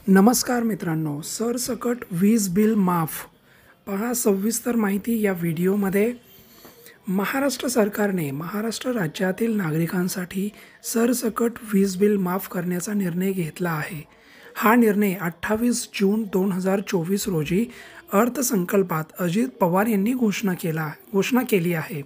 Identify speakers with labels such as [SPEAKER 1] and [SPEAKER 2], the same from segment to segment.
[SPEAKER 1] नमस्कार मित्रांनो, सरसकट वीज बिल माफ पहा सविस्तर माहिती या व्हिडिओमध्ये। महाराष्ट्र सरकारने महाराष्ट्र राज्यातील नागरिकांसाठी सरसकट वीज बिल माफ करण्याचा निर्णय घेतला आहे। हा निर्णय 28 जून 2024 रोजी अर्थसंकल्पात अजित पवार यांनी घोषणा केली आहे।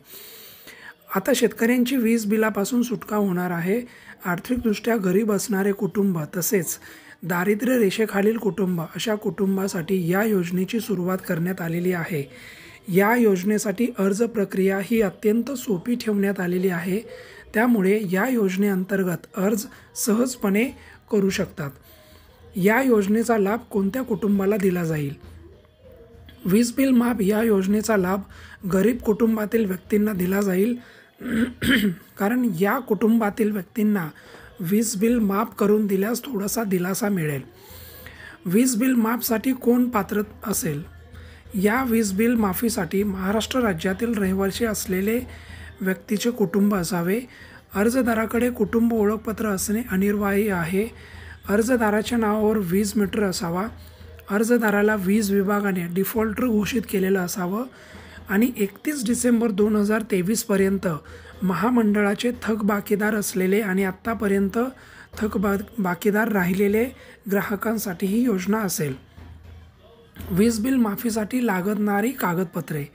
[SPEAKER 1] आता शेतकऱ्यांची वीज बिलापासून सुटका होणार आहे। आर्थिकदृष्ट्या गरीब असणारे कुटुंब तसेच दारिद्र्य रेषेखालील कुटुंब अशा कुटुंबासाठी या योजनेची सुरुवात करण्यात आलेली आहे। या योजनेसाठी अर्ज प्रक्रिया ही अत्यंत सोपी ठेवण्यात आलेली आहे, त्यामुळे या योजनेअंतर्गत अर्ज सहजपणे करू शकतात। या योजनेचा लाभ कोणत्या कुटुंबाला दिला जाईल? वीज बिल माफ या योजनेचा लाभ गरीब कुटुंबातील व्यक्तींना दिला जाईल, कारण या कुटुंबातील व्यक्तींना वीज बिल माफ करून दिल्यास थोडासा दिलासा मिळेल। वीज बिल माफसाठी कोण पात्र असेल? या वीज बिल माफीसाठी महाराष्ट्र राज्यातील रहिवासी असलेले व्यक्तीचे कुटुंब असावे। अर्जदाराकडे कुटुंब ओळखपत्र असणे अनिवार्य आहे। अर्जदाराच्या नावावर वीज मीटर असावा। अर्जदाराला वीज विभागाने डिफॉल्टर घोषित केलेलं असावं आणि 31 डिसेंबर 2023 महामंडळाचे थकबाकीदार असलेले आणि आत्तापर्यंत बाकीदार राहिलेले ग्राहकांसाठी ही योजना असेल। वीज बिल माफीसाठी लागणारी कागदपत्रे: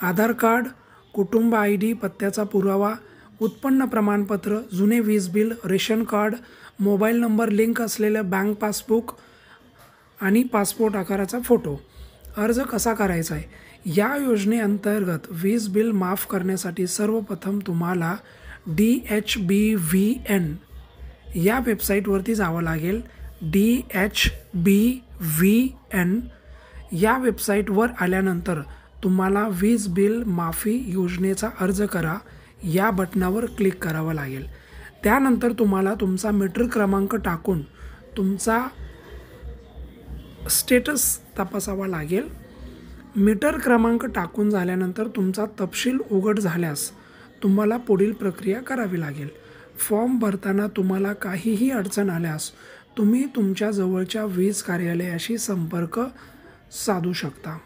[SPEAKER 1] आधार कार्ड, कुटुंब ID, पत्त्याचा पुरावा, उत्पन्न प्रमाणपत्र, जुने वीज bill, ration card, mobile number link असलेलं बँक पासबुक आणि पासपोर्ट आकाराचा फोटो। अर्ज कसा करायचा आहे? या योजनेअंतर्गत वीज बिल माफ करण्यासाठी सर्वप्रथम तुम्हाला DHBVN या वेबसाईटवरती जावं लागेल। DHBVN या वेबसाईटवर आल्यानंतर तुम्हाला वीज बिल माफी योजनेचा अर्ज करा या बटनावर क्लिक करावं लागेल। त्यानंतर तुम्हाला तुमचा मीटर क्रमांक टाकून तुमचा स्टेटस तपासावा लागेल। मीटर क्रमांक टाकून झाल्यानंतर तुमचा तपशील उघड झाल्यास तुम्हाला पुढील प्रक्रिया करावी लागेल। फॉर्म भरताना तुम्हाला काहीही अडचण आल्यास तुम्ही तुमच्या जवळच्या वीज कार्यालयाशी संपर्क साधू शकता।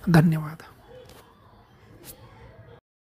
[SPEAKER 1] धन्यवाद।